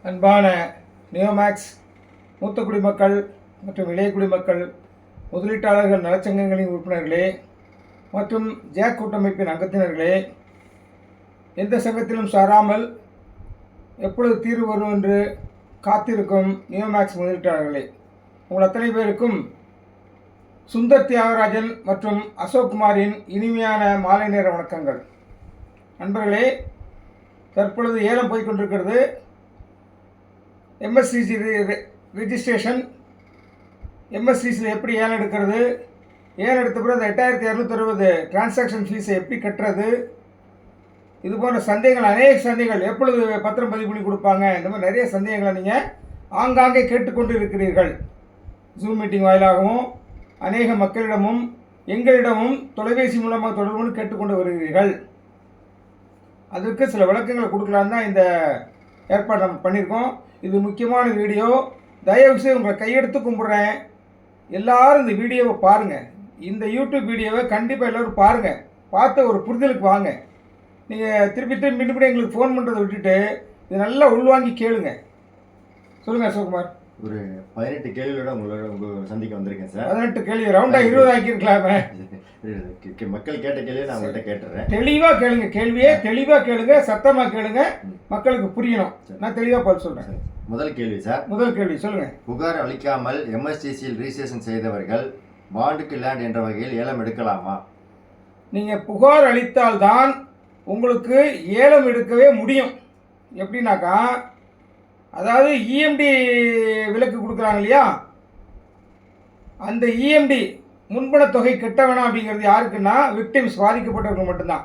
அன்பான நியோமேக்ஸ் மூத்த குடிமக்கள் மற்றும் இளைய குடிமக்கள் முதலீட்டாளர்கள் நலச்சங்கங்களின் உறுப்பினர்களே மற்றும் ஜேக் கூட்டமைப்பின் அங்கத்தினர்களே, எந்த சங்கத்திலும் சாராமல் எப்பொழுது தீர்வு வரும் என்று காத்திருக்கும் நியோமேக்ஸ் முதலீட்டாளர்களே, உங்கள் அத்தனை பேருக்கும் சுந்தர் தியாகராஜன் மற்றும் அசோக் குமாரின் இனிமையான மாலை நேர வணக்கங்கள். நண்பர்களே, தற்பொழுது ஏலம் போய்கொண்டிருக்கிறது. எம்எஸ்சிசி ரிஜிஸ்ட்ரேஷன், எம்எஸ்சிசியில் எப்படி ஏலம் எடுக்கிறது, ஏலம் எடுத்த பிறகு 8260 டிரான்சாக்ஷன் ஃபீஸை எப்படி கட்டுறது, இது போன்ற சந்தேகங்கள், அநேக சந்தேகங்கள், எப்பொழுது பத்திரம் பதிவு பண்ணி கொடுப்பாங்க, இந்த மாதிரி நிறைய சந்தேகங்களை நீங்கள் ஆங்காங்கே கேட்டுக்கொண்டு இருக்கிறீர்கள். ஜூம் மீட்டிங் வாயிலாகவும் அநேக மக்களிடமும் எங்களிடமும் தொலைபேசி மூலமாக தொடர்புன்னு கேட்டுக்கொண்டு வருகிறீர்கள். அதற்கு சில விளக்கங்களை கொடுக்கலான்னு தான் இந்த ஏற்பாடு நம்ம பண்ணியிருக்கோம். இது முக்கியமான வீடியோ. தயவுசெய்து உங்களை கையெடுத்து கும்பிட்றேன், எல்லோரும் இந்த வீடியோவை பாருங்கள். இந்த யூடியூப் வீடியோவை கண்டிப்பாக எல்லோரும் பாருங்கள், பார்த்து ஒரு புரிதலுக்கு வாங்க. நீங்கள் திருப்பி மீண்டும் எங்களுக்கு ஃபோன் பண்ணுறதை விட்டுட்டு இது நல்லா உள்வாங்கி கேளுங்க. சொல்லுங்கள் அசோக்குமார். ஒரு 18 கேள்வியோட உங்களோட சந்திக்க வந்திருக்கேன் சார். 18 கேள்வி, ரவுண்டாக 20 ஆக்கியிருக்கலாமே. மக்கள் கேட்ட கேள்வியை நான் உங்கள்கிட்ட கேட்டுறேன். தெளிவாக கேளுங்க, கேள்வியே தெளிவாக கேளுங்க, சத்தமாக கேளுங்க, மக்களுக்கு புரியணும். நான் தெளிவாக பதில் சொல்கிறேன். முதல் கேள்வி சார். முதல் கேள்வி சொல்லுங்கள். புகார் அளிக்காமல் எம்எஸ்சிசியில் ரிஜிஸ்ட்ரேஷன் செய்தவர்கள் பாண்டுக்கு லேண்ட் என்ற வகையில் ஏலம் எடுக்கலாமா? நீங்கள் புகார் அளித்தால்தான் உங்களுக்கு ஏலம் எடுக்கவே முடியும். எப்படின்னாக்கா, அதாவது இஎம்டி விலக்கு கொடுக்குறாங்க இல்லையா, அந்த இஎம்டி முன்பண தொகை கட்ட வேணாம் அப்படிங்கிறது யாருக்குன்னா விக்டிம்ஸ், பாதிக்கப்பட்டவர்கள் மட்டும்தான்.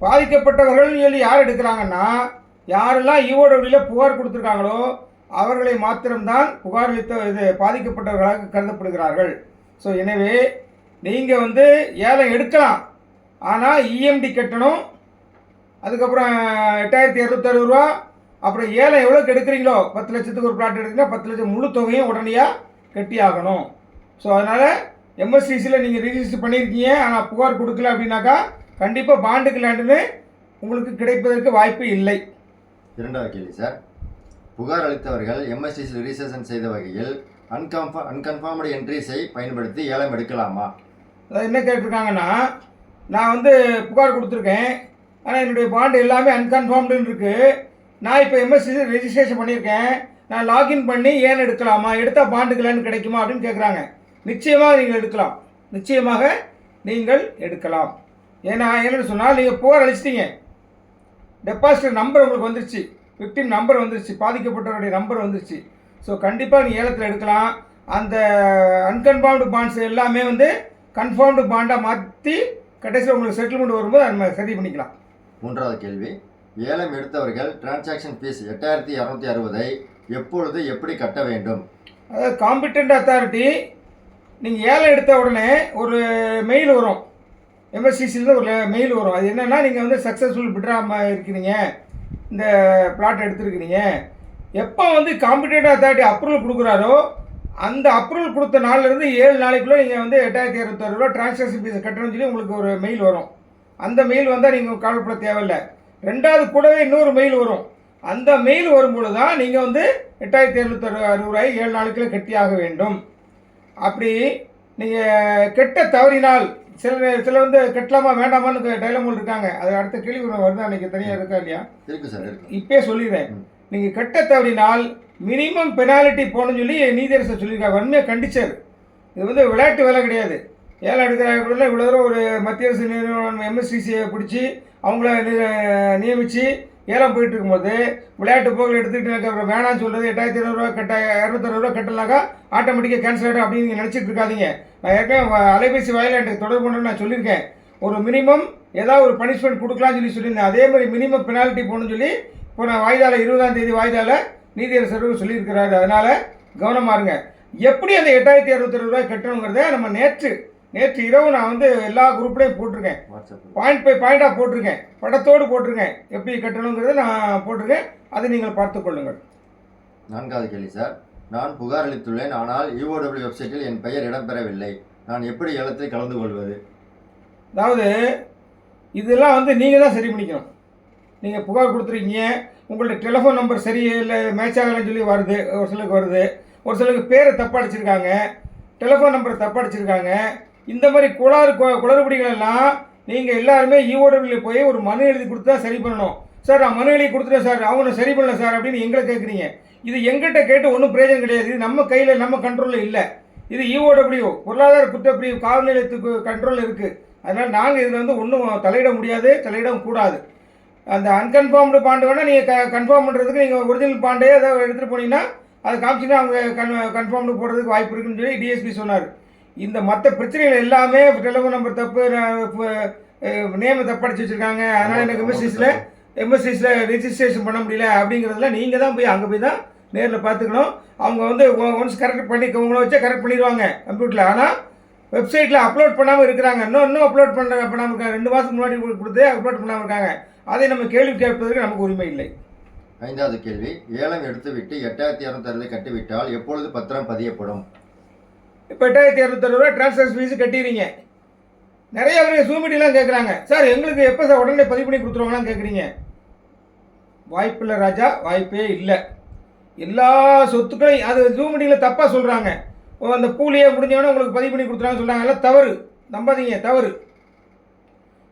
பாதிக்கப்பட்டவர்கள் சொல்லி யார் எடுக்கிறாங்கன்னா, யாரெல்லாம் இஓடபிள்யூவில் புகார் கொடுத்துருக்காங்களோ அவர்களை மாத்திரம்தான் புகார் அளித்த இது பாதிக்கப்பட்டவர்களாக கருதப்படுகிறார்கள். ஸோ எனவே நீங்கள் ஏலம் எடுக்கலாம், ஆனால் இஎம்டி கட்டணும். அதுக்கப்புறம் 8260 ரூபா. அப்புறம் ஏலம் எவ்வளோக்கு எடுக்கிறீங்களோ, 10 லட்சத்துக்கு ஒரு பிளாட் எடுக்கிறீங்கன்னா 10 லட்சம் முழு தொகையும் உடனடியாக கட்டி ஆகணும். ஸோ அதனால் எம்எஸ்சிசியில் நீங்கள் ரிஜிஸ்டர் பண்ணியிருக்கீங்க, ஆனால் புகார் கொடுக்கல அப்படின்னாக்கா கண்டிப்பாக பாண்டுக்கு லேண்டுன்னு உங்களுக்கு கிடைப்பதற்கு வாய்ப்பு இல்லை. இரண்டாவது கேள்வி சார். புகார் அளித்தவர்கள் எம்எஸ்சிசியில் ரிஜிஸ்ட்ரேஷன் செய்த வகையில் அன்கன்ஃபார்ம்டு என்ட்ரிஸை பயன்படுத்தி ஏலம் எடுக்கலாமா? அதாவது என்ன கேட்டிருக்காங்கன்னா, நான் புகார் கொடுத்துருக்கேன், ஆனால் என்னுடைய பாண்டு எல்லாமே அன்கன்ஃபார்ம்டுன்னு இருக்குது. நான் இப்போ எம்எஸ்சிசி ரெஜிஸ்ட்ரேஷன் பண்ணியிருக்கேன், நான் லாகின் பண்ணி ஏன் எடுக்கலாமா, எடுத்தால் பாண்டுக்கு லேண்ட் கிடைக்குமா அப்படின்னு கேட்குறாங்க. நிச்சயமாக நீங்கள் எடுக்கலாம், நிச்சயமாக நீங்கள் எடுக்கலாம். ஏன்னா என்னென்னு சொன்னால், நீங்கள் புகார் அளிச்சிட்டிங்க, டெபாசிட் நம்பர் உங்களுக்கு வந்துருச்சு, விக்டிம் நம்பர் வந்துருச்சு, பாதிக்கப்பட்டவருடைய நம்பர் வந்துருச்சு. ஸோ கண்டிப்பாக நீங்கள் ஏலத்தில் எடுக்கலாம். அந்த அன்கன்ஃபார்ம்டு பாண்ட்ஸ் எல்லாமே கன்ஃபார்ம்டு பாண்டாக மாற்றி கடைசியில் உங்களுக்கு செட்டில்மெண்ட் வரும்போது நம்ம சரி பண்ணிக்கலாம். மூன்றாவது கேள்வி. ஏலம் எடுத்தவர்கள் டிரான்சாக்ஷன் ஃபீஸ் 8260 எப்பொழுது எப்படி கட்ட வேண்டும்? அதாவது காம்பிட்டன்ட் அத்தாரிட்டி, நீங்கள் ஏலம் எடுத்த உடனே ஒரு மெயில் வரும், எம்எஸ்சிசிலேருந்து ஒரு மெயில் வரும். அது என்னென்னா, நீங்கள் சக்ஸஸ்ஃபுல் பிட்ராக இருக்கிறீங்க, இந்த பிளாட் எடுத்துருக்கிறீங்க. எப்போ காம்பிட்டன்ட் அத்தாரிட்டி அப்ரூவல் கொடுக்குறாரோ அந்த அப்ரூவல் கொடுத்த நாள்லேருந்து 7 நாளைக்குள்ளே நீங்கள் 8260 ரூபா டிரான்சாக்ஷன் ஃபீஸை கட்டணும்னு சொல்லி உங்களுக்கு ஒரு மெயில் வரும். அந்த மெயில் வந்தால் நீங்கள் கவலைப்பட தேவையில்லை. ரெண்டாவது கூடவே இன்னொரு மெயில் வரும். அந்த மெயில் வரும்பொழுது தான் நீங்கள் 8260 ரூபாய் 7 நாளைக்குள்ளே கட்டியாக வேண்டும். அப்படி நீங்கள் கெட்ட தவறினால் சில கட்டலாமா வேண்டாமான்னு டைலமோல் இருக்காங்க. அது அடுத்த கேள்வி வருது, அன்றைக்கி தனியாக இருக்கா இல்லையா? இருக்கு சார். இப்போயே சொல்லிடுறேன். நீங்கள் கெட்ட தவறினால் மினிமம் பெனாலிட்டி போகணும்னு சொல்லி நீதியரசர் சொல்லியிருக்காங்க, வன்மையாக கண்டிச்சார். இது விளையாட்டு வேலை கிடையாது. ஏலம் எடுக்கிறாங்க கூட இவ்வளோ தூரம் ஒரு மத்திய அரசு நிறுவனம் எம்எஸ்சிசியை பிடிச்சி அவங்கள நியமித்து ஏலம் போயிட்டு இருக்கும்போது விளையாட்டு போக்கில் எடுத்துக்கிட்டு அப்புறம் வேணான்னு சொல்கிறது 8260 ரூபா 260 ரூபா கட்டலாக்கா ஆட்டோமேட்டிக்காக கேன்சல் ஆகிடும் அப்படின்னு நீங்கள் நினச்சிட்டு இருக்காதீங்க. நான் ஏற்கனவே அலைபேசி வாயில எனக்கு தொடர்பு பண்ணுறேன்னு நான் சொல்லியிருக்கேன். ஒரு மினிமம் ஏதாவது ஒரு பனிஷ்மெண்ட் கொடுக்கலாம்னு சொல்லியிருந்தேன். அதே மாதிரி மினிமம் பெனால்ட்டி போகணும்னு சொல்லி இப்போ நான் வாய்தாவில் 20ஆம் தேதி வாய்தாவில் நீதியரசர் சொல்லியிருக்கிறாரு. அதனால் கவனமாக இருங்க. எப்படி அந்த 8260 ரூபாய் கட்டணுங்கிறத நம்ம நேற்று இரவு நான் எல்லா குரூப்லேயும் போட்டிருக்கேன், பாயிண்ட் பை பாயிண்டாக போட்டிருக்கேன், படத்தோடு போட்டிருக்கேன், எப்படி கட்டணுங்கிறத நான் போட்டிருக்கேன். அதை நீங்கள் பார்த்து கொள்ளுங்கள். நான்காவது கேள்வி சார். நான் புகார் அளித்துள்ளேன், ஆனால் இஓடபிள்யூ வெப்சைட்டில் என் பெயர் இடம்பெறவில்லை, நான் எப்படி ஏலத்தில் கலந்து கொள்வது? அதாவது இதெல்லாம் நீங்கள் தான் சரி பண்ணிக்கணும். நீங்கள் புகார் கொடுத்துருக்கீங்க, உங்களுடைய டெலிஃபோன் நம்பர் சரியில்லை மேட்ச் ஆகலைன்னு சொல்லி வருது, ஒரு சிலருக்கு வருது. ஒரு சிலருக்கு பேரை தப்பாக அடிச்சிருக்காங்க, டெலிஃபோன் நம்பரை தப்பாக அடிச்சிருக்காங்க. இந்த மாதிரி குளறுபடிகள் எல்லாம் நீங்கள் எல்லாருமே இஓடபிள்யூ போய் ஒரு மனு எழுதி கொடுத்து தான் சரி பண்ணணும். சார் நான் மனு எழுதி கொடுத்துட்டேன் சார், அவங்க சரி பண்ணல சார் அப்படின்னு எங்களை கேட்குறீங்க. இது எங்கிட்ட கேட்டு ஒன்றும் பிரயோஜனம் கிடையாது. இது நம்ம கையில் நம்ம கண்ட்ரோலில் இல்லை. இது இஓடபிள்யூ பொருளாதார குற்றப்பிரிவு காவல் நிலையத்துக்கு கண்ட்ரோல் இருக்குது. அதனால் நாங்கள் இதில் வந்து ஒன்றும் தலையிட முடியாது, தலையிடவும் கூடாது. அந்த அன்கன்ஃபார்ம்டு பாண்டு வேணால் நீங்கள் கன்ஃபார்ம் பண்ணுறதுக்கு நீங்கள் ஒரிஜினல் பாண்டே ஏதாவது எடுத்துகிட்டு போனீங்கன்னா அதை காமிச்சிங்கன்னா அவங்க கன்ஃபார்ம்டு போடுறதுக்கு வாய்ப்பு இருக்குன்னு சொல்லி டிஎஸ்பி சொன்னார். இந்த மற்ற பிரச்சனைகள் எல்லாமே டெலிஃபோன் நம்பர் தப்பு, நேமை தப்படிச்சு வச்சுருக்காங்க, அதனால் எனக்கு எம்எஸ்சிஸில் ரெஜிஸ்ட்ரேஷன் பண்ண முடியல அப்படிங்கிறதுல நீங்கள் தான் போய் அங்கே போய் தான் நேரில் பார்த்துக்கணும். அவங்க வந்து ஒன்ஸ் கரெக்ட் பண்ணி உங்களை வச்சா கரெக்ட் பண்ணிடுவாங்க கம்ப்யூட்டரில். ஆனால் வெப்சைட்டில் அப்லோட் பண்ணாமல் இருக்கிறாங்க, இன்னும் அப்லோட் பண்ணாமல் இருக்காங்க. 2 மாதத்துக்கு முன்னாடி கொடுத்து அப்லோட் பண்ணாமல் இருக்காங்க. அதை நம்ம கேள்வி கேட்பதற்கு நமக்கு உரிமை இல்லை. 5வது கேள்வி, ஏலம் எடுத்துவிட்டு 8260 கட்டிவிட்டால் எப்பொழுது பத்திரம் பதியப்படும்? இப்போ 8260 டிரான்ஸ்ஃபர் ஃபீஸ் கட்டிடுறீங்க. நிறைய பேர் ஜூம் மீட்டிங்லாம் கேட்குறாங்க, சார் எங்களுக்கு எப்போ சார் உடனே பதிவு பண்ணி கொடுத்துருவாங்களான்னு கேட்குறீங்க. வாய்ப்பில்லை ராஜா, வாய்ப்பே இல்லை. எல்லா சொத்துக்களையும் அது ஜூம் மீட்டிங்கில் தப்பாக சொல்கிறாங்க. அந்த பூலியை முடிஞ்சவொடனே உங்களுக்கு பதிவு பண்ணி கொடுத்துருவாங்கன்னு சொல்கிறாங்க. எல்லாம் தவறு, நம்பாதீங்க, தவறு.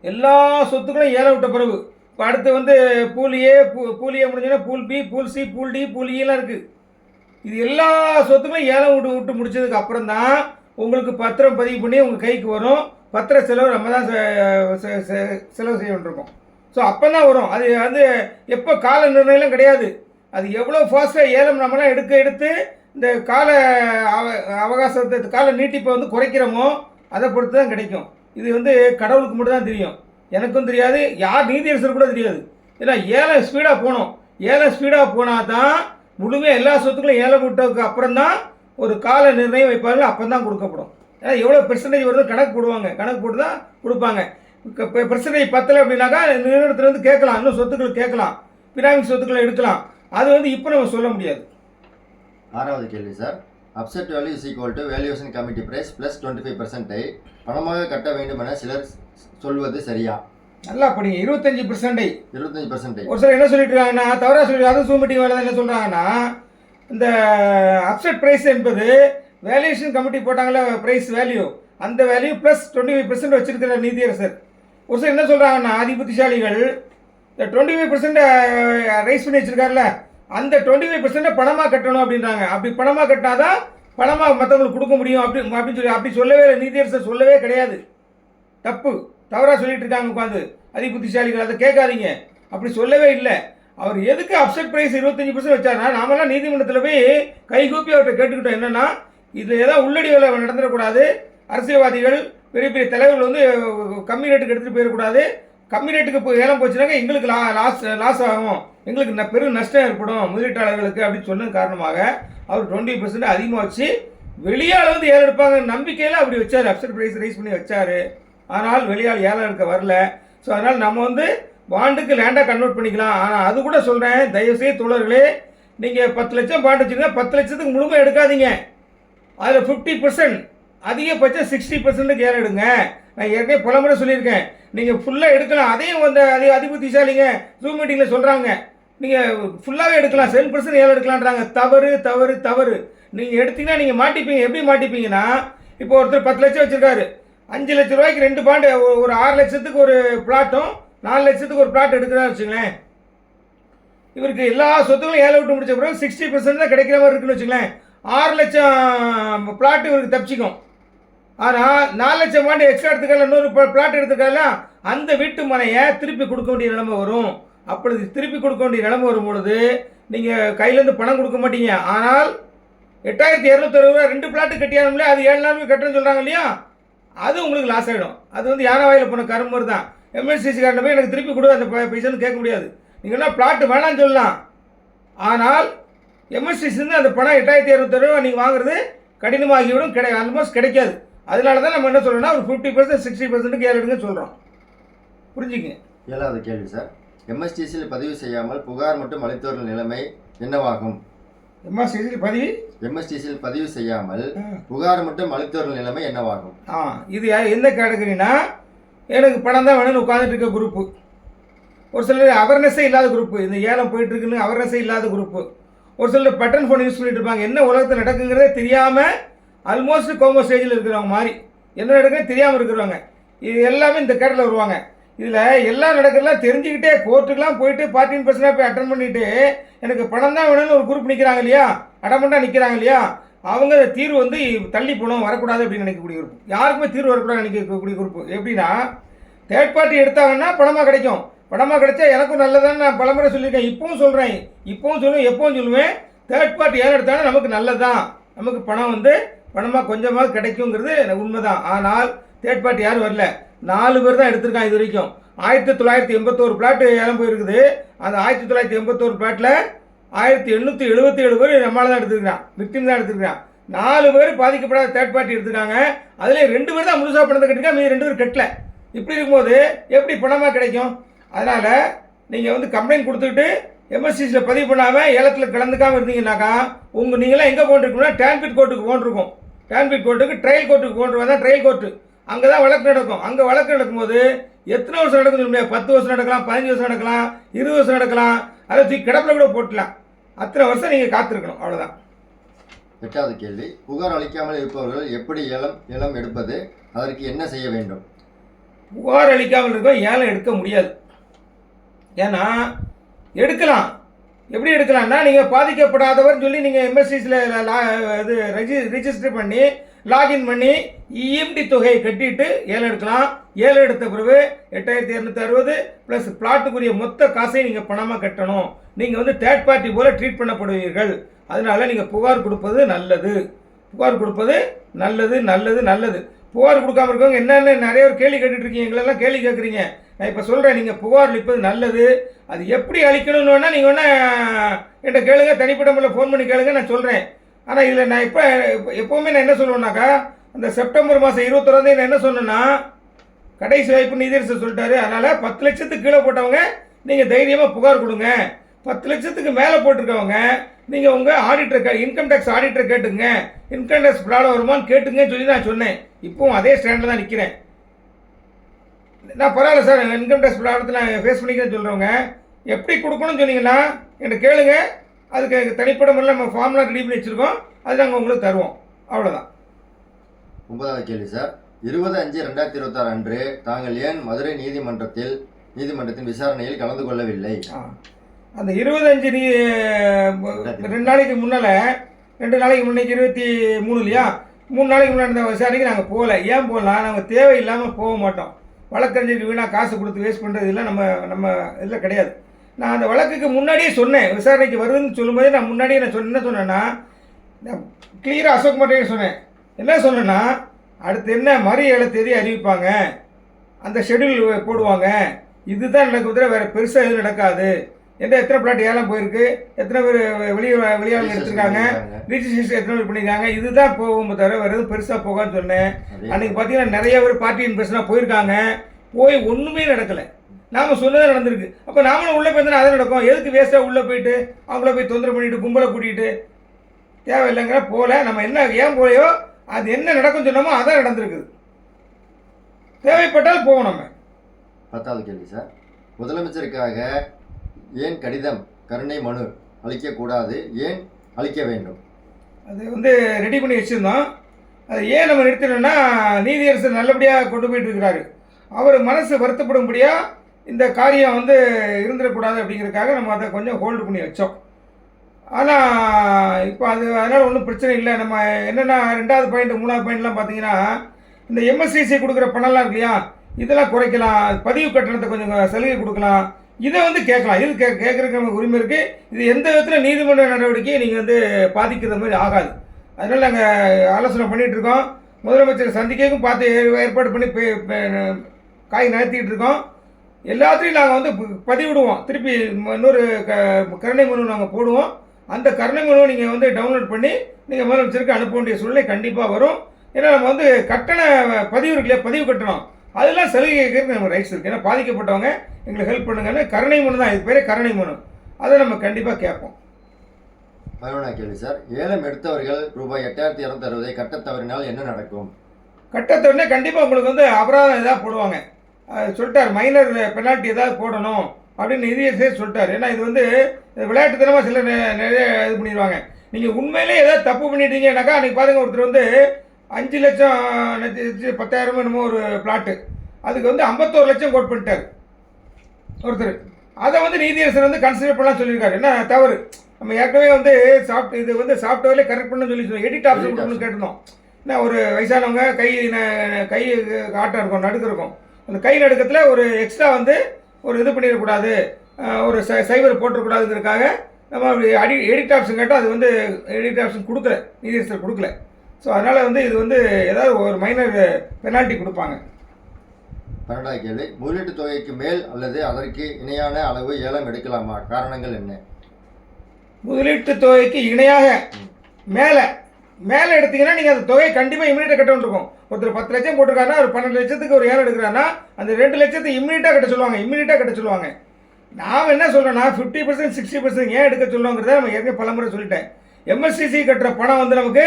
எல்லா சொத்துக்களையும் ஏலம் விட்ட பிறகு இப்போ அடுத்து வந்து பூலியே முடிஞ்சோன்னா pool B, pool C, pool D, pool ஈலாம் இருக்குது. இது எல்லா சொத்துக்களையும் ஏலம் விட்டு முடிச்சதுக்கு அப்புறம் தான் உங்களுக்கு பத்திரம் பதிவு பண்ணி உங்கள் கைக்கு வரும். பத்திர செலவு நம்ம தான் செலவு செய்ய வேண்டியிருக்கோம். ஸோ அப்போ தான் வரும். அது வந்து எப்போ கால நிர்ணயம்லாம் கிடையாது. அது எவ்வளோ ஃபாஸ்ட்டாக ஏலம் நம்மளாம் எடுத்து இந்த கால அவகாசத்தை கால நீட்டிப்பை வந்து குறைக்கிறோமோ அதை பொறுத்து தான் கிடைக்கும். இது வந்து கடவுளுக்கு மட்டும் தான் தெரியும், எனக்கும் தெரியாது, யார் நீதியரசர் கூட தெரியாது. ஏன்னா ஏலம் ஸ்பீடாக போகணும். ஏலம் ஸ்பீடாக போனால் தான் முழுமையாக எல்லா சொத்துக்களும் ஏலம் விட்டதுக்கு அப்புறம் தான் ஒரு கால நிர்ணயம் வைப்பார்கள், அப்போ தான் கொடுக்கப்படும். ஏன்னா எவ்வளோ பெர்சன்டேஜ் வருது கணக்கு போடுவாங்க, கணக்கு போட்டு தான் கொடுப்பாங்க. இப்போ பெர்சன்டேஜ் பத்தலை அப்படின்னாக்கா நிறுவனத்துலேருந்து கேட்கலாம், இன்னும் சொத்துக்கள் கேட்கலாம், பினாமி சொத்துக்களை எடுக்கலாம். அது வந்து இப்போ நம்ம சொல்ல முடியாது. 6வது கேள்வி sir, upset value is equal to valuation committee price plus 25% பணமாக கட்ட வேண்டும் என சிலர் சொல்வது சரியா? நல்லா படிங்க. 25%. 25%. ஒரு சிலர் என்ன சொல்லிட்டு இருக்காங்கன்னா, தவறாக சொல்லி அதுவும் ஜூம் மீட்டிங் வேலை தான் என்ன சொல்கிறாங்கன்னா, இந்த அப்செட் ப்ரைஸ் என்பது வேல்யூவேஷன் கமிட்டி போட்டாங்களே ப்ரைஸ் வேல்யூ, அந்த வேல்யூ ப்ளஸ் 25% வச்சிருக்கிற நீதியரசர். ஒரு சிலர் என்ன சொல்கிறாங்கன்னா, அதிபுத்திசாலிகள் இந்த 25% ரைஸ் பண்ணி வச்சிருக்காருல்ல, அந்த 25% பணமாக கட்டணும் அப்படின்றாங்க. அப்படி பணமாக கட்டினாதான் பணமாக மற்றவங்களுக்கு கொடுக்க முடியும் அப்படின்னு சொல்லி அப்படி சொல்லவே இல்லை. நீதியரசர் சொல்லவே கிடையாது. தப்பு, தவறாக சொல்லிட்டு இருக்காங்க உட்காந்து அதிபுத்திசாலிகள். அதை கேட்காதீங்க, அப்படி சொல்லவே இல்லை. அவர் எதுக்கு அப்செட் ப்ரைஸ் 25% வச்சார்னா, நாமெல்லாம் நீதிமன்றத்தில் போய் கைகூப்பி அவர்கிட்ட கேட்டுக்கிட்டோம். என்னென்னா இதில் ஏதாவது உள்ளடி வேலை நடந்துடக்கூடாது, அரசியல்வாதிகள் பெரிய பெரிய தலைவர்கள் வந்து கம்மி ரேட்டுக்கு எடுத்துகிட்டு போயிடக்கூடாது, கம்மி ரேட்டுக்கு ஏலம் போச்சுனாக்க எங்களுக்கு லாஸ் ஆகும், எங்களுக்கு பெரும் நஷ்டம் ஏற்படும் முதலீட்டாளர்களுக்கு அப்படின்னு சொன்னது காரணமாக அவர் 20% அதிகமாக வச்சு வெளியால் வந்து ஏலம் எடுப்பாங்க நம்பிக்கையில் அப்படி வச்சார். அப்செட் ப்ரைஸ் ரைஸ் பண்ணி வச்சார். ஆனால் வெளியால் ஏலம் எடுக்க வரல. ஸோ அதனால் நம்ம வந்து பாண்டுக்கு லேண்டாக கன்வெர்ட் பண்ணிக்கலாம். ஆனால் அது கூட சொல்கிறேன், தயவுசெய்து தோழர்களே, நீங்கள் 10 லட்சம் பாண்டு வச்சுருந்தா 10 லட்சத்துக்கு முழுமையாக எடுக்காதீங்க. அதில் 50%, அதிகபட்சம் 60%க்கு ஏலம் எடுங்க. நான் ஏற்கனவே பல முறை சொல்லியிருக்கேன், நீங்கள் ஃபுல்லாக எடுக்கலாம். அதையும் வந்து அதிபுத்திசாலிங்க ஜூம் மீட்டிங்கில் சொல்கிறாங்க, நீங்கள் ஃபுல்லாகவே எடுக்கலாம், 7% ஏலம் எடுக்கலான்றாங்க. தவறு தவறு தவறு. நீங்கள் எடுத்தீங்கன்னா நீங்கள் மாட்டிப்பீங்க. எப்படி மாட்டிப்பீங்கன்னா, இப்போ ஒருத்தர் 10 லட்சம் வச்சுருக்காரு, 5 லட்ச ரூபாய்க்கு 2 பாண்டு, ஒரு 6 லட்சத்துக்கு ஒரு பிளாட்டும் 4 லட்சத்துக்கு ஒரு பிளாட் எடுக்கிறான்னு வச்சுங்களேன். இவருக்கு எல்லா சொத்துக்களும் ஏலம் விட்டு முடிச்ச பிறகு 60% தான் கிடைக்கிற மாதிரி இருக்குன்னு வச்சுங்களேன். 6 லட்சம் பிளாட் இவருக்கு தப்பிச்சிக்கும். ஆனால் 4 லட்சம் பாண்டு எக்ஸ்ட்ரா எடுத்துக்கல, இன்னொரு பிளாட் எடுத்துக்கல, அந்த வீட்டு மனையை திருப்பி கொடுக்க வேண்டிய நிலைமை வரும். அப்பொழுது திருப்பி கொடுக்க வேண்டிய நிலைமை வரும் பொழுது நீங்கள் கையிலேருந்து பணம் கொடுக்க மாட்டீங்க. ஆனால் 8260 ரூபா 2 பிளாட்டு கட்டியானுங்களே, அது 7 நாள் கட்டணும்னு சொல்கிறாங்க இல்லையா, அது உங்களுக்கு லாஸ் ஆகிடும். அது வந்து யானை வாயில் போன கரும்பு தான். எம்எஸ்சிசி கார்டில் போய் எனக்கு திருப்பி கொடு அந்த பைசான்னு கேட்க முடியாது. நீங்கள் என்ன பிளாட்டு வேணான்னு சொல்லலாம். ஆனால் எம்எஸ்சிசிலேருந்து அந்த பணம் 8260 ரூபா நீங்கள் வாங்குறது கடினமாகிவிடும், ஆல்மோஸ்ட் கிடைக்காது. அதனால தான் நம்ம என்ன சொல்கிறோம்னா ஒரு 50% 60%க்கு ஏலம் எடுங்கன்னு சொல்கிறோம். புரிஞ்சுக்கங்க. 7வது கேள்வி சார், எம்எஸ்டிசியில் பதிவு செய்யாமல் புகார் மட்டும் அளித்தவர்கள் நிலைமை என்னவாகும்? எம்எஸ்டிசியில் பதிவு செய்யாமல் புகார் மட்டும் அளித்தவர்கள் நிலைமை என்னவாகும்? இது எந்த கேட்டகரினா, எனக்கு பணம் தான் வேணும்னு உட்காந்துட்டு இருக்க குரூப்பு. ஒரு சிலர் அவேர்னஸே இல்லாத குரூப்பு, இந்த ஏலம் போயிட்டுருக்குன்னு அவேர்னஸே இல்லாத குரூப்பு, ஒரு சிலர் பட்டன் ஃபோன் யூஸ் பண்ணிட்டு இருப்பாங்க, என்ன உலகத்தில் நடக்குங்கிறதே தெரியாமல் ஆல்மோஸ்ட் கோமோ ஸ்டேஜில் இருக்கிறவங்க மாதிரி என்ன நடக்குன்னு தெரியாமல் இருக்கிறவங்க, இது எல்லாமே இந்த கேட்டில் வருவாங்க. இதில் எல்லாம் நடக்கிறதெல்லாம் தெரிஞ்சுக்கிட்டே கோர்ட்டுக்கெலாம் போயிட்டு 14% போய் அட்டன் பண்ணிவிட்டு எனக்கு பணம் தான் வேணும்னு ஒரு குரூப் நிற்கிறாங்க இல்லையா, அடமண்டாக நிற்கிறாங்க இல்லையா, அவங்க தீர்வு வந்து தள்ளி போகணும், வரக்கூடாது அப்படின்னு நினைக்கக்கூடிய குரூப். யாருக்குமே தீர்வு வரக்கூடாது நினைக்கக்கூடிய குரூப். எப்படின்னா தேர்ட் பார்ட்டி எடுத்தாங்கன்னா பணமாக கிடைக்கும், பணமாக கிடைச்சா எனக்கும் நல்லதான்னு நான் பலமுறை சொல்லியிருக்கேன், இப்பவும் சொல்கிறேன், இப்பவும் சொல்லுவேன், எப்பவும் சொல்லுவேன். தேர்ட் பார்ட்டி ஏன் எடுத்தாலும் நமக்கு நல்லதான், நமக்கு பணம் வந்து பணமாக கொஞ்சமாக கிடைக்குங்கிறது உண்மைதான். ஆனால் தேர்ட் பார்ட்டி யாரும் வரல, 4 பேர் தான் எடுத்திருக்காங்க இது வரைக்கும். 1981 பிளாட்டு ஏலம் போயிருக்குது. அந்த 1981 பிளாட்டில் 1877 பேர் நம்மளால தான் எடுத்துருக்கான், விக்டிம் தான் எடுத்துருக்கான். 4 பேர் பாதிக்கப்படாத தேர்ட் பார்ட்டி எடுத்துருக்காங்க. அதில் 2 பேர் தான் முழுசாக பணத்தை கட்டிருக்காங்க, மீதி 2 பேர் கட்டல. இப்படி இருக்கும்போது எப்படி பணமாக கிடைக்கும்? அதனால் நீங்கள் வந்து கம்ப்ளைண்ட் கொடுத்துக்கிட்டு எம்எஸ்சிஸில் பதிவு பண்ணாமல் ஏலத்தில் கலந்துக்காமல் இருந்தீங்கன்னாக்கா நீங்களாம் எங்கே போன்றிருக்கணும்னா டேன்பிட் கோர்ட்டுக்கு போன்றிருக்கும். டேன்பிட் கோர்ட்டுக்கு ட்ரையல் கோர்ட்டுக்கு போன்றுவா தான் ட்ரையல் கோர்ட்டு. அங்கே தான் வழக்கு நடக்கும். அங்கே வழக்கு நடக்கும்போது எத்தனை வருஷம் நடக்குது இல்லையா, 10 வருஷம் நடக்கலாம், 15 வருஷம் நடக்கலாம், 20 வருஷம் நடக்கலாம், அதை தூக்கி கிடப்பில் கூட போட்டலாம். அத்தனை வருஷம் நீங்கள் காத்திருக்கணும், அவ்வளோதான். 8வது கேள்வி, புகார் அளிக்காமல் இருப்பவர்கள் எப்படி ஏலம் எடுப்பது, அதற்கு என்ன செய்ய வேண்டும்? புகார் அளிக்காமல் இருக்கோம் ஏலம் எடுக்க முடியாது. ஏன்னா எடுக்கலாம், எப்படி எடுக்கலாம்னா நீங்கள் பாதிக்கப்படாதவர் சொல்லி நீங்கள் எம்எஸ்சிஸில் இது ரிஜிஸ்டர் பண்ணி லாகின் பண்ணி இஎம்டி தொகையை கட்டிட்டு ஏலம் எடுக்கலாம். ஏலம் எடுத்த பிறகு 8260 ப்ளஸ் பிளாட்டுக்குரிய மொத்த காசையும் நீங்கள் பணமாக கட்டணும். நீங்கள் வந்து தேர்ட் பார்ட்டி போல் ட்ரீட் பண்ணப்படுவீர்கள். அதனால் நீங்கள் புகார் கொடுப்பது நல்லது, புகார் கொடுப்பது நல்லது நல்லது நல்லது. புகார் கொடுக்காம இருக்கவங்க என்னென்ன நிறைய பேர் கேள்வி கேட்டுட்டு இருக்கீங்க, எங்களெல்லாம் கேள்வி கேட்குறீங்க. நான் இப்போ சொல்கிறேன், நீங்கள் புகார் அளிப்பது நல்லது. அது எப்படி அளிக்கணும்னு வேணால் நீங்கள் வேணால் என்கிட்ட கேளுங்க, தனிப்பட்ட முறையில் ஃபோன் பண்ணி கேளுங்க, நான் சொல்கிறேன். ஆனால் இதில் நான் எப்போவுமே நான் என்ன சொல்லுவேன்னாக்கா, அந்த செப்டம்பர் மாதம் 21 நான் என்ன சொன்னேன்னா கடைசி வாய்ப்பு நீதியரசர் சொல்லிட்டாரு. அதனால் 10 லட்சத்துக்கு கீழே போட்டவங்க நீங்கள் தைரியமாக புகார் கொடுங்க. 10 லட்சத்துக்கு மேலே போட்டிருக்கவங்க நீங்கள் உங்கள் ஆடிட்டர் இன்கம் டேக்ஸ் ஆடிட்டர் கேட்டுங்க, இன்கம் டேக்ஸ் ப்ராப்ளம் வருமானு கேட்டுங்கன்னு சொல்லி நான் சொன்னேன். இப்போவும் அதே ஸ்டாண்டில் தான் நிற்கிறேன். நான் பரவாயில்ல சார், இன்கம் டேக்ஸ் ப்ராப்ளத்தை நான் ஃபேஸ் பண்ணிக்கிறேன்னு சொல்கிறவங்க எப்படி கொடுக்கணும்னு சொன்னீங்கன்னா என்கிட்ட கேளுங்க. அதுக்கு தனிப்பட்ட முறையில் நம்ம ஃபார்முலா ரெடி பண்ணி வச்சுருக்கோம், அது நாங்கள் உங்களுக்கு தருவோம், அவ்வளோதான். 9வது கேள்வி சார், 20/5/2026 அன்று தாங்கள் ஏன் மதுரை நீதிமன்றத்தின் விசாரணையில் கலந்து கொள்ளவில்லை? அந்த 25 2 நாளைக்கு முன்னால் 2 நாளைக்கு முன்னைக்கு 23 இல்லையா, 3 நாளைக்கு முன்னாடி இருந்த விசாரணைக்கு நாங்கள் போகல. ஏன் போகலாம், நாங்கள் தேவையில்லாமல் போக மாட்டோம். வழக்கறிஞருக்கு வீணாக காசு கொடுத்து வேஸ்ட் பண்ணுறது இல்லை நம்ம இதில் கிடையாது. நான் அந்த வழக்குக்கு முன்னாடியே சொன்னேன், விசாரணைக்கு வருதுன்னு சொல்லும்போதே நான் முன்னாடியே என்ன சொன்னேன்னா, நான் கிளியராக அசோக் மாட்டேன்னு சொன்னேன். என்ன சொன்னேன்னா, அடுத்து என்ன மறு ஏல தேதி அறிவிப்பாங்க, அந்த ஷெடியூல் போடுவாங்க, இதுதான் நடக்குது, வேறு பெருசாக எதுவும் நடக்காது. எத்தனை பிளாட் ஏலம் போயிருக்கு, எத்தனை பேர் வெளியாளர்கள் எடுத்திருக்காங்க, ரிஜிஸ்ட்ரேஷன் எத்தனை பேர் பண்ணியிருக்காங்க, இதுதான் போகும் தவிர வேறு எதுவும் பெருசாக போகான்னு சொன்னேன். அன்றைக்கி பார்த்தீங்கன்னா நிறைய பேர் பார்ட்டி இன்வெஸ்ட்லாம் போயிருக்காங்க, போய் ஒன்றுமே நடக்கலை. நாம் சொன்னதாக நடந்திருக்கு. அப்போ நாமளும் உள்ளே போயிருந்தா அதை நடக்கும். எதுக்கு வேஸ்ட்டாக உள்ளே போயிட்டு அவங்கள போய் தொந்தரவு பண்ணிவிட்டு கும்பலை கூட்டிகிட்டு தேவையில்லைங்கிற போல நம்ம என்ன ஏன் போலையோ அது என்ன நடக்கும் சொன்னோமோ அதான் நடந்திருக்குது. தேவைப்பட்டால் போவோம் நம்ம. 10வது கேள்வி சார், முதலமைச்சருக்காக ஏன் கடிதம் கருணை மனு அளிக்கக்கூடாது, ஏன் அளிக்க வேண்டும்? அது வந்து ரெடி பண்ணி வச்சுருந்தோம். அது ஏன் நம்ம நிறுத்தினோம்னா, நீதியரசர் நல்லபடியாக கொண்டு போயிட்டு இருக்கிறாரு. அவர் மனசு வருத்தப்படும்படியாக இந்த காரியம் வந்து இருந்துடக்கூடாது அப்படிங்கிறதுக்காக நம்ம அதை கொஞ்சம் ஹோல்டு பண்ணி வச்சோம். ஆனால் இப்போ அதனால் ஒன்றும் பிரச்சனை இல்லை. நம்ம என்னென்னா 2வது பாயிண்ட் 3வது பாயிண்ட்லாம் பார்த்தீங்கன்னா, இந்த எம்எஸ்சிசி கொடுக்குற பணம்லாம் இருக்கு இல்லையா, இதெல்லாம் குறைக்கலாம், பதிவு கட்டணத்தை கொஞ்சம் சலுகை கொடுக்கலாம், இதை வந்து கேட்கலாம். இது கேட்குறதுக்கு நமக்கு உரிமை இருக்குது. இது எந்த விதத்தில் நீதிமன்ற நடவடிக்கையை நீங்கள் வந்து பாதிக்கிற மாதிரி ஆகாது. அதனால் நாங்கள் ஆலோசனை பண்ணிகிட்ருக்கோம். முதலமைச்சர் சந்திக்கைக்கும் பார்த்து ஏற்பாடு பண்ணி காய் நடத்திக்கிட்டு இருக்கோம். எல்லாத்தையும் நாங்கள் வந்து பதிவிடுவோம். திருப்பி இன்னொரு கருணை மனு நாங்கள் போடுவோம். அந்த கருணை மனுவை நீங்கள் வந்து டவுன்லோட் பண்ணி நீங்கள் முதலமைச்சருக்கு அனுப்ப வேண்டிய சூழ்நிலை கண்டிப்பாக வரும். ஏன்னா நம்ம வந்து கட்டண பதிவு இருக்கு இல்லையா, பதிவு கட்டணம், அதெல்லாம் சலுகை கேட்கறதுக்கு நம்ம ரைட்ஸ் இருக்குது. ஏன்னா பாதிக்கப்பட்டவங்க எங்களுக்கு ஹெல்ப் பண்ணுங்கன்னு கருணை மனு தான், இது பேரே கருணை மனு, அதை நம்ம கண்டிப்பாக கேட்போம். 11வது கேள்வி சார், ஏலம் எடுத்தவர்கள் ரூபாய் 8260 கட்டத் தவறினால் என்ன நடக்கும்? கட்டத்தவறினா கண்டிப்பாக உங்களுக்கு வந்து அபராதம் ஏதாவது போடுவாங்க. சொல்லிட்டார், மைனர் பெனால்ட்டி ஏதாவது போடணும், அப்படின்னு நிதியரசர் சொல்லிட்டாரு. ஏன்னா இது வந்து விளையாட்டுத்தனமாக சில நிறைய இது பண்ணிடுவாங்க. நீங்கள் உண்மையிலே ஏதாவது தப்பு பண்ணிட்டீங்கன்னாக்கா அன்றைக்கி பாருங்கள், ஒருத்தர் வந்து 5 லட்சம் 10,000 என்னமோ ஒரு பிளாட்டு, அதுக்கு வந்து 51 லட்சம் கோட் பண்ணிட்டார் ஒருத்தர். அதை வந்து நீதியரசர் வந்து கன்சிடர் பண்ணலாம் சொல்லியிருக்காரு. என்ன தவறு, நம்ம ஏற்கனவே வந்து இது வந்து சாஃப்ட்வேர்லேயே கரெக்ட் பண்ணணும்னு சொல்லி எடிட் ஆப்ஷன் கொடுக்கணும்னு கேட்டிருந்தோம். என்ன ஒரு வயசானவங்க கை ஆட்டம் இருக்கும், நடுக்கு இருக்கும், அந்த கை நடுக்கத்தில் ஒரு எக்ஸ்ட்ரா வந்து ஒரு இது பண்ணிடக்கூடாது, ஒரு சைபர் போட்டுறக்கூடாதுங்கிறதுக்காக நம்ம அப்படி எடிட் ஆப்ஷன் கேட்டால் அது வந்து எடிட் ஆப்ஷன் கொடுக்கல, நீதியரசர் கொடுக்கல. ஸோ அதனால் வந்து இது வந்து ஏதாவது ஒரு மைனர் பெனால்ட்டி கொடுப்பாங்க. 12வது கேள்வி, முதலீட்டு தொகைக்கு மேல் அல்லது அதற்கு இணையான அளவு ஏலம் எடுக்கலாமா? காரணங்கள் என்ன? முதலீட்டு தொகைக்கு இணையாக மேலே எடுத்தீங்கன்னா நீங்கள் அந்த தொகையை கண்டிப்பாக இமீடியட்டாக கட்டணும் இருக்கும். ஒருத்தர் 10 லட்சம் போட்டிருக்காருன்னா ஒரு 12 லட்சத்துக்கு ஒரு ஏலம் எடுக்கிறாருன்னா அந்த 2 லட்சத்தை இமீடியட்டாக கட்ட சொல்லுவாங்க. நான் என்ன சொல்கிறேன்னா 50% 60% ஏன் எடுக்க சொல்லுவாங்கிறத நம்ம ஏற்கனவே பலமுறை சொல்லிட்டேன். எம்எஸ்சிசி கட்டுற பணம் வந்து நமக்கு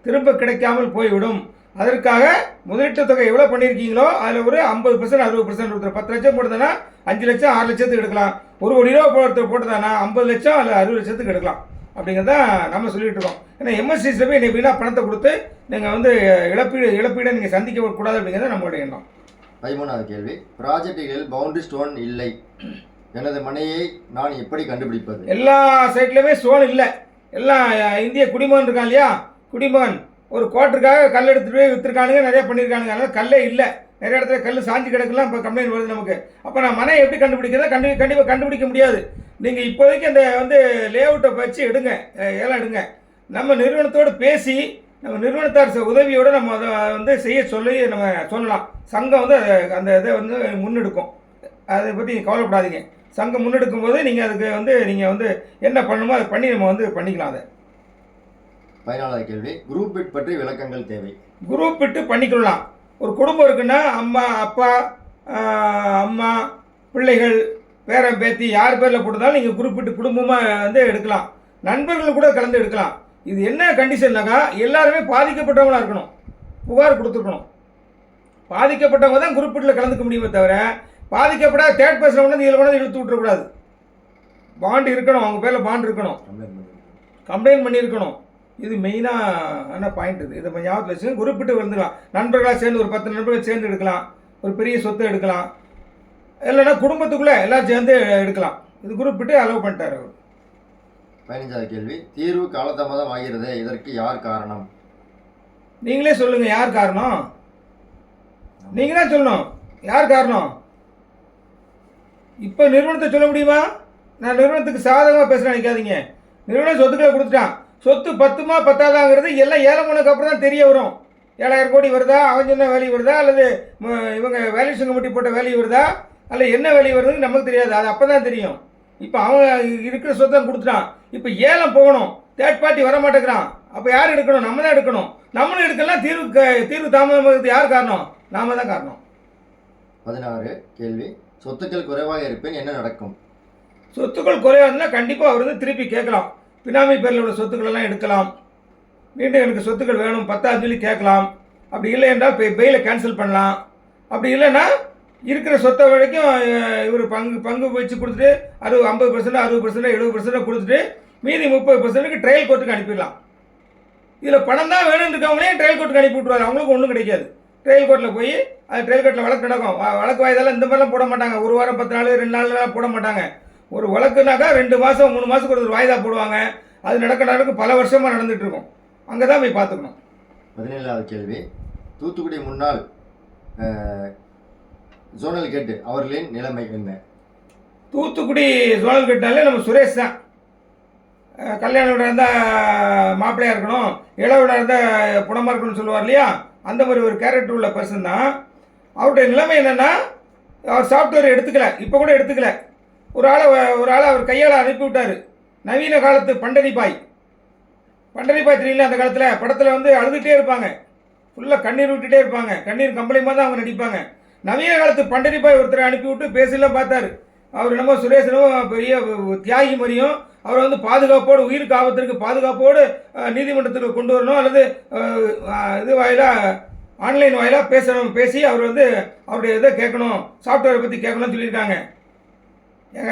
திரும்ப கிடைக்காமல் போய்விடும். அதற்காக முதலீட்டு தொகை எவ்வளோ பண்ணியிருக்கீங்களோ அதில் ஒரு 50% 60%. ஒருத்தர் 10 லட்சம் போட்டதுன்னா 5 லட்சம் 6 லட்சத்துக்கு எடுக்கலாம். 1 கோடி ரூபா ஒருத்தர் போட்டதானா 50 லட்சம் அல்ல 60 லட்சத்துக்கு எடுக்கலாம் அப்படிங்கிறத நம்ம சொல்லிட்டு இருக்கோம். ஏன்னா எம்எஸ்சிஸில் போய் நீங்கள் வீணாக பணத்தை கொடுத்து நீங்கள் வந்து இழப்பீடை நீங்கள் சந்திக்க கூடாது அப்படிங்கிறத நம்மளோட எண்ணம். 13வது கேள்வி, ப்ராஜெக்டுகளில் பவுண்டரி ஸ்டோன் இல்லை, எனது மனையை நான் எப்படி கண்டுபிடிப்பது? எல்லா சைட்லையுமே ஸ்டோன் இல்லை. எல்லாம் இந்திய குடிமகன் இருக்கான் இல்லையா, குடிமகன் ஒரு குவார்ட்டருக்காக கல் எடுத்துகிட்டு போய் விற்றுருக்கானுங்க, நிறையா பண்ணியிருக்கானுங்க. அதனால் கல்லே இல்லை, நிறைய இடத்துல கல் சாஞ்சி கிடக்கலாம். இப்போ கம்ப்ளைண்ட் வருது நமக்கு. அப்போ நான் மனையை எப்படி கண்டுபிடிக்கிறதா? கண்டிப்பாக கண்டுபிடிக்க முடியாது. நீங்கள் இப்போதைக்கு அந்த வந்து லே அவுட்டை வச்சு எடுங்க, ஏலம் எடுங்க. நம்ம நிறுவனத்தோடு பேசி நம்ம நிறுவனத்தார் உதவியோடு நம்ம அதை வந்து செய்ய நம்ம சொல்லலாம். சங்கம் வந்து அந்த இதை வந்து முன்னெடுக்கும். அதை பற்றி கவலைப்படாதீங்க. சங்கம் முன்னெடுக்கும் போது நீங்கள் அதுக்கு வந்து நீங்கள் வந்து என்ன பண்ணணுமோ அதை பண்ணி நம்ம வந்து பண்ணிக்கலாம். அதை 14வது கேள்வி, குரூப் பிட் பற்றி விளக்கங்கள் தேவை. குரூப் பிட்டு பண்ணிக்கலாம். ஒரு குடும்பம் இருக்குன்னா அம்மா அப்பா அம்மா பிள்ளைகள் பேரன் பேத்தி யார் பேரில் போட்டதாலும் நீங்கள் குரூப் பிட்டு குடும்பமாக வந்து எடுக்கலாம். நண்பர்கள் கூட கலந்து எடுக்கலாம். இது என்ன கண்டிஷன்னாக்கா எல்லாருமே பாதிக்கப்பட்டவங்களாக இருக்கணும், புகார் கொடுத்துருக்கணும். பாதிக்கப்பட்டவங்க தான் குரூப் பிட்டில் கலந்துக்க முடியுமே தவிர பாதிக்கப்படாத தேர்ட் பர்சன் வந்து இதில் கொண்டு இழுத்து விட்டுறக்கூடாது. பாண்ட் இருக்கணும், அவங்க பேரில் பாண்ட் இருக்கணும், கம்ப்ளைண்ட் பண்ணியிருக்கணும். இது மெயினான பாயிண்ட். இது இதை ஞாபகத்தில் வச்சு குறிப்பிட்டு வந்துடலாம். நண்பர்களாக சேர்ந்து ஒரு 10 நண்பர்கள் சேர்ந்து எடுக்கலாம், ஒரு பெரிய சொத்தை எடுக்கலாம், இல்லைன்னா குடும்பத்துக்குள்ளே எல்லாம் சேர்ந்து எடுக்கலாம். இது குறிப்பிட்டு அலோவ் பண்ணிட்டார் அவர். 15வது கேள்வி, தீர்வு காலதாமதம் ஆகிறது, இதற்கு யார் காரணம்? நீங்களே சொல்லுங்கள், யார் காரணம்? நீங்கள் தான் சொல்லணும் யார் காரணம். இப்போ நிறுவனத்தை சொல்ல முடியுமா? நான் நிறுவனத்துக்கு சாதகமாக பேசுகிறேன் நினைக்காதீங்க. நிறுவனம் சொத்துக்களை கொடுத்துட்டான், சொத்து 10மா 10ஆதாங்கிறது எல்லாம் ஏலம் போனதுக்கு அப்புறம் தான் தெரிய வரும். 7,000 கோடி வருதா, அவன் சொன்ன வேல்யூ வருதா, அல்லது இவங்க வேல்யூஷன் கமிட்டி போட்ட வேல்யூ வருதா, அல்ல என்ன வேல்யூ வருதுன்னு நமக்கு தெரியாது. அது அப்போ தான் தெரியும். இப்போ அவன் இருக்கிற சொத்தை கொடுத்துட்டான். இப்போ ஏலம் போகணும், தேர்ட் பார்ட்டி வர மாட்டேங்கிறான். அப்போ யார் எடுக்கணும்? நம்ம தான் எடுக்கணும். நம்மளும் எடுக்கலாம். தீர்வு தாமதமாகிறது யார் காரணம்? நாம தான் காரணம். 16 கேள்வி, சொத்துக்கள் குறைவாக இருப்பேன் என்ன நடக்கும்? சொத்துக்கள் குறைவாக இருந்தால் கண்டிப்பாக அவர் வந்து திருப்பி கேட்கலாம். பினாமி பேரில் உள்ள சொத்துக்கள் எல்லாம் எடுக்கலாம். மீண்டும் எனக்கு சொத்துக்கள் வேணும் 10 சொல்லி கேட்கலாம். அப்படி இல்லை என்றால் பெயிலை கேன்சல் பண்ணலாம். அப்படி இல்லைன்னா இருக்கிற சொத்தை வரைக்கும் இவர் பங்கு வச்சு கொடுத்துட்டு 50%, 60%, 70% கொடுத்துட்டு மீதி 30%க்கு ட்ரையல் கோர்ட்டுக்கு அனுப்பிடலாம். இதில் பணம் தான் வேணும்னு இருக்கவங்களே ட்ரையல் கோர்ட்டுக்கு அனுப்பி விட்ருவாரு. அவங்களுக்கு ஒன்றும் கிடைக்காது. ட்ரையல் கோர்ட்டில் போய் அது ட்ரையல் கோர்ட்டில் வழக்கு நடக்கும். வழக்கு வாய்தாலாம் இந்த மாதிரிலாம் போட மாட்டாங்க. 1 வாரம் 10 நாள் 2 நாள்லாம் போட மாட்டாங்க. ஒரு வழக்குனாக்கா 2 மாதம் 3 மாதத்துக்கு ஒரு வாய்தா போடுவாங்க. அது நடக்க பல வருஷமாக நடந்துகிட்டு இருக்கும். அங்கே தான் போய் பார்த்துக்கணும். 17வது கேள்வி, தூத்துக்குடி முன்னாள் ஜோனல் கேட்டு அவர்களின் நிலைமை என்ன? தூத்துக்குடி ஜோனல் கேட்டாலே நம்ம சுரேஷ் தான். கல்யாண விட இருந்தால் மாப்பிள்ளையாக இருக்கணும், இளவிட இருந்தால் புணமாக இருக்கணும்னு சொல்லுவார் இல்லையா, அந்த மாதிரி ஒரு கேரக்டர் உள்ள பர்சன் தான். அவருடைய நிலைமை என்னென்னா, அவர் சாஃப்ட்வேர் எடுத்துக்கல, இப்போ கூட எடுத்துக்கல. ஒரு ஆளை அவர் கையால் அனுப்பிவிட்டார். நவீன காலத்து பண்டரிபாய் தெரியல. அந்த காலத்தில் படத்தில் வந்து அழுதுகிட்டே இருப்பாங்க, ஃபுல்லாக கண்ணீர் விட்டுட்டே இருப்பாங்க, கண்ணீர் கம்பளையுமாக தான் அவங்க நடிப்பாங்க. நவீன காலத்து பண்டரிபாய் ஒருத்தரை அனுப்பிவிட்டு பேசலாம் பார்த்தார். அவர் என்னமோ சுரேஷனும் பெரிய தியாகி மாதிரியும் அவரை வந்து பாதுகாப்போடு, உயிருக்கு ஆபத்திற்கு பாதுகாப்போடு நீதிமன்றத்துக்கு கொண்டு வரணும், அல்லது இது வாயிலாக ஆன்லைன் வாயிலாக பேசி அவர் வந்து அவருடைய இதை கேட்கணும், சாஃப்ட்வேரை பற்றி கேட்கணும்னு சொல்லியிருக்காங்க. ஏங்க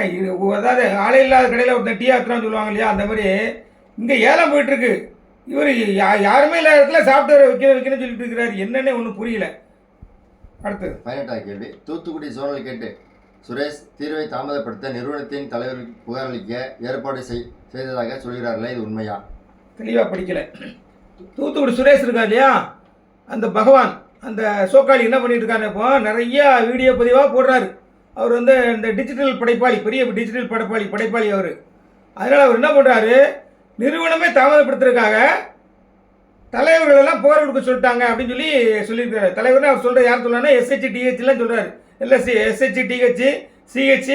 அதாவது ஆளே இல்லாத கடையில் ஒருத்தன் டீ ஆத்துறான்னு சொல்லுவாங்க இல்லையா, அந்த மாதிரி இங்கே ஏலம் போயிட்டுருக்கு. இவர் யாருமே இல்லாத இடத்துல சாஃப்ட்வேர் வைக்கணும்னு சொல்லிட்டு இருக்கிறாரு. என்னன்னே ஒன்றும் புரியல. அடுத்து 18வது கேள்வி. தூத்துக்குடி சோனல் கேட்டு சுரேஷ் தீர்வை தாமதப்படுத்த நிறுவனத்தின் தலைவருக்கு புகார் அளிக்க ஏற்பாடு செய்ததாக சொல்கிறார்களே, இது உண்மையா? தெளிவாக படிக்கலை. தூத்துக்குடி சுரேஷ் இருக்கா இல்லையா, அந்த பகவான் அந்த சோக்காளி என்ன பண்ணிட்டு இருக்காரு, இப்போ நிறைய வீடியோ பதிவாக போடுறாரு. அவர் வந்து இந்த டிஜிட்டல் படைப்பாளி, பெரிய டிஜிட்டல் படைப்பாளி அவர். அதனால் அவர் என்ன பண்ணுறாரு, நிறுவனமே தாமதப்படுத்துறதுக்காக தலைவர்களெல்லாம் புகார் கொடுக்க சொல்லிட்டாங்க அப்படின்னு சொல்லியிருக்காரு. தலைவர்னு அவர் சொல்கிற யார் சொல்கிறாருன்னா SHTHலாம் சொல்கிறாரு. LSC SHTH CH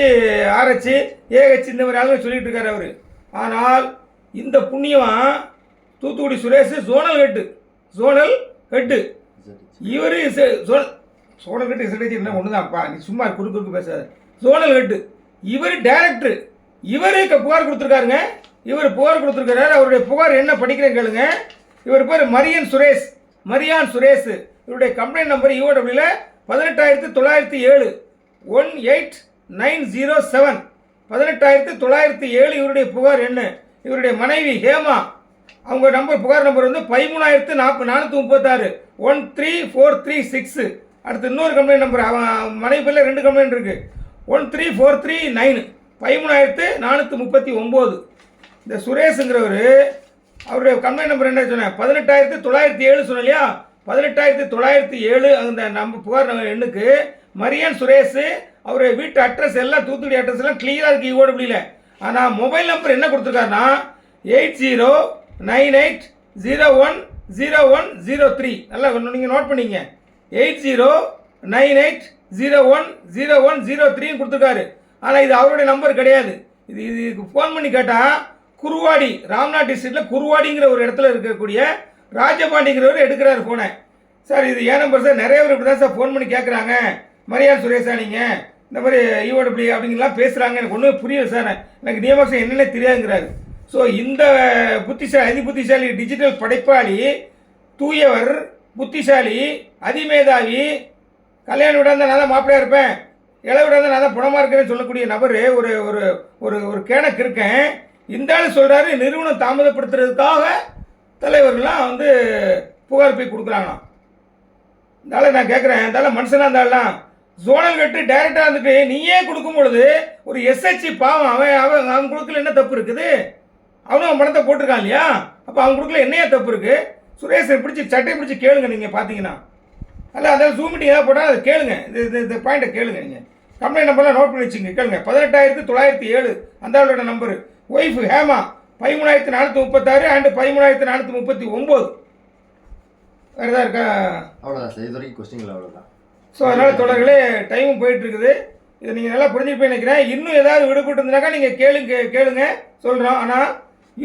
RH AH இந்த மாதிரி ஆளுங்க சொல்லிட்டு இருக்காரு அவர். ஆனால் இந்த புண்ணியமாக தூத்துக்குடி சுரேஷ் ஜோனல் ஹெட்டு இவர் சோனல் ஹெட்டு SHTH என்ன ஒன்று தான்ப்பா, நீ சும்மா குறுக்கு பேசாத. ஜோனல் ஹெட்டு இவர் டைரக்டர், இவர் புகார் கொடுத்துருக்காருங்க. இவர் புகார் கொடுத்துருக்காரு. அவருடைய புகார் என்ன படிக்கிறேன் கேளுங்க. இவர் பேர் மரியான் சுரேஷ். இவருடைய கம்ப்ளைண்ட் நம்பர் EOWல 18907 18907 18907. இவருடைய புகார் என்ன, இவருடைய மனைவி ஹேமா, அவங்க புகார் நம்பர் வந்து 13436 13436. அடுத்து இன்னொரு கம்ப்ளைண்ட் நம்பர், அவன் மனைவி பேரில் 2 கம்ப்ளைண்ட் இருக்குது. 13439 13439. இந்த சுரேஷுங்கிறவர் அவருடைய கம்ப்ளைண்ட் நம்பர் என்ன சொன்னேன், 18907 சொன்னேன் இல்லையா, 18907 அந்த புகார் எண்ணுக்கு மரியான் சுரேஷ் அவருடைய வீட்டு அட்ரஸ் எல்லாம் தூத்துக்குடி அட்ரஸ் எல்லாம் கிளியராக இருக்குது EOWல. ஆனால் மொபைல் நம்பர் என்ன கொடுத்துருக்காருன்னா 8098010103. நல்லா நீங்கள் நோட் பண்ணிங்க, 8098010103 கொடுத்துருக்காரு. ஆனால் இது அவருடைய நம்பர் கிடையாது. இதுக்கு ஃபோன் பண்ணி கேட்டால் குருவாடி, ராம்நாத் டிஸ்ட்ரிக்டில் குருவாடிங்கிற ஒரு இடத்துல இருக்கக்கூடிய ராஜபாண்டிங்கிறவர் எடுக்கிறாரு ஃபோனை. சார் இது ஏன் நம்பர் சார், நிறைய பேர் இப்படி தான் சார் ஃபோன் பண்ணி கேட்குறாங்க, மரியான் சுரேஷா நீங்கள் இந்த மாதிரி EOW அப்படிங்கலாம் பேசுகிறாங்க, எனக்கு ஒன்றுமே புரியல சார், எனக்கு நியமனம் என்னென்ன தெரியாதுங்கிறாரு. ஸோ இந்த புத்திசாலி டிஜிட்டல் படைப்பாளி, தூயவர், புத்திசாலி, அதிமேதாவி, கல்யாணம் விட நான் தான் மாப்பிள்ளையாக இருப்பேன், இலை விட நான் தான் புணமாக இருக்கேன்னு சொல்லக்கூடிய நபர் ஒரு ஒரு ஒரு ஒரு கேணக்கு இருக்கேன். இந்த ஆள் சொல்கிறாரு நிறுவனம் தாமதப்படுத்துறதுக்காக தலைவர்கள்லாம் வந்து புகார் போய் கொடுக்குறாங்களாம். இந்த ஆளை நான் கேட்குறேன், இந்த ஆளை மனுஷனாக இருந்தாலும் ஜோனல் கட்டு டைரக்டாக இருந்துட்டு நீயே கொடுக்கும் பொழுது ஒரு SH பாவம், அவன் கொடுக்கல என்ன தப்பு இருக்குது, அவனும் அவன் பணத்தை போட்டிருக்கான் இல்லையா, அப்போ அவன் கொடுக்கல என்னையா தப்பு இருக்குது. சுரேஷை பிடிச்சி சட்டையை பிடிச்சி கேளுங்க நீங்கள் பார்த்தீங்கன்னா, அல்ல அதாவது ஜூம் மீட்டிங் ஏதாவது போட்டால் அதை கேளுங்க, இந்த பாயிண்ட்டை கேளுங்க. நீங்கள் கம்ப்ளைண்ட் நம்பர்லாம் நோட் பண்ணி வச்சுங்க, கேளுங்க. 18907 அந்த ஆளோட நம்பரு. Wife Hema 13436 and 13439. வேறு எதாவது இருக்கா? அவ்வளோதான் சார், இது வரைக்கும் கொஸ்டின்கள் அவ்வளோதான். ஸோ அதனால் தொடர்களே டைமும் போயிட்டுருக்குது. இதை நீங்கள் நல்லா புரிஞ்சுப்பேன் நினைக்கிறேன். இன்னும் ஏதாவது விடுபட்டு இருந்தாக்கா நீங்கள் கேளுங்க சொல்கிறோம். ஆனால்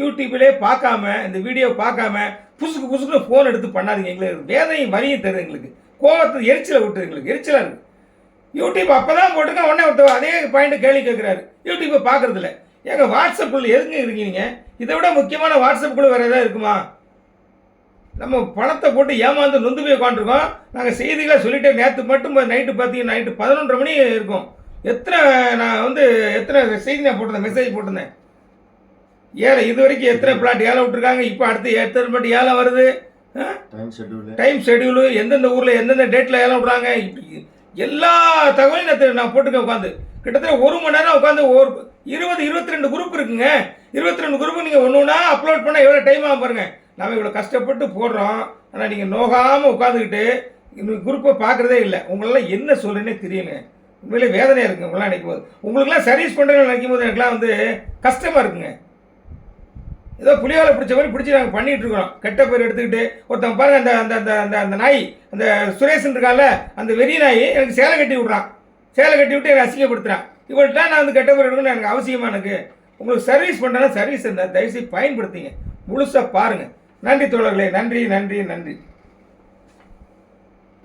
யூடியூப்லேயே பார்க்காம, இந்த வீடியோ பார்க்காம புசுக்குன்னு ஃபோன் எடுத்து பண்ணாதீங்க. எங்களுக்கு வேதனையும் வரியும் தருது, எங்களுக்கு கோவத்தை எரிச்சலை விட்டு, எங்களுக்கு எரிச்சலாக இருக்குது. யூடியூப் அப்போ தான் போட்டுருக்கேன், உடனே ஒருத்தர் அதே பாயிண்ட்டு கேள்வி கேட்குறாரு, யூடியூப்பை பார்க்குறதில்ல. ஏங்க வாட்ஸ்அப்பில் எதுங்க இருக்கீங்க? இதை விட முக்கியமான வாட்ஸ்அப்புக்குள்ளே வேறு எதாவது இருக்குமா? நம்ம பணத்தை போட்டு ஏமாந்து நொந்து போய் உட்காந்துருக்கோம். நாங்கள் செய்திகளை சொல்லிட்டே, நேற்று மட்டும் நைட்டு பார்த்தீங்கன்னா நைட்டு 11:30 மணி இருக்கும். நான் வந்து எத்தனை செய்தி நான் போட்டிருந்தேன், மெசேஜ் போட்டிருந்தேன். ஏழை இது வரைக்கும் எத்தனை பிளாட் ஏலம் விட்டுருக்காங்க, இப்போ அடுத்து எத்தனை பிளாட் ஏலம் வருது, டைம் ஷெடியூலு, எந்தெந்த ஊரில் எந்தெந்த டேட்டில் ஏலம் விடுறாங்க, இப்படி எல்லா தகவலையும் நான் போட்டுக்க உட்காந்து கிட்டத்தட்ட 1 மணி நேரம் உட்காந்து 22 குரூப் இருக்குங்க. 22 குரூப்பு நீங்கள் ஒன்று ஒன்றா அப்லோட் பண்ணால் எவ்வளோ டைம் ஆகும் பாருங்கள். நம்ம இவ்வளோ கஷ்டப்பட்டு போடுறோம், ஆனால் நீங்கள் நோகாமல் உட்காந்துக்கிட்டு இந்த குரூப்பை பார்க்குறதே இல்லை. உங்களெல்லாம் என்ன சொல்கிறேன்னே தெரியல, உண்மையிலே வேதனையாக இருக்குங்க. உங்களாம் நினைக்கும் போது, உங்களுக்குலாம் சர்வீஸ் பண்ணுறேன்னு நினைக்கும் போது எனக்குலாம் வந்து கஷ்டமாக இருக்குங்க. ஏதோ புளியாவில் பிடிச்ச மாதிரி பிடிச்சி நாங்கள் பண்ணிகிட்டு இருக்கிறோம். கெட்ட பேர் எடுத்துக்கிட்டு ஒருத்தன் பாருங்கள், அந்த அந்த அந்த அந்த நாய், அந்த சுரேஷன் இருக்கால, அந்த வெறி நாய் எனக்கு சேலை கட்டி விட்றான், சேலை கட்டி விட்டு எனக்கு அசிங்கப்படுத்துகிறான். இவள்கிட்ட நான் வந்து கெட்ட பேர் எடுக்கணும்னு எனக்கு அவசியமாக. எனக்கு உங்களுக்கு சர்வீஸ் பண்ணுறேன்னா சர்வீஸ் இருந்தால் தயவுசெய்து பயன்படுத்திங்க, முழுசாக பாருங்கள். நன்றி தோழர்களே, நன்றி.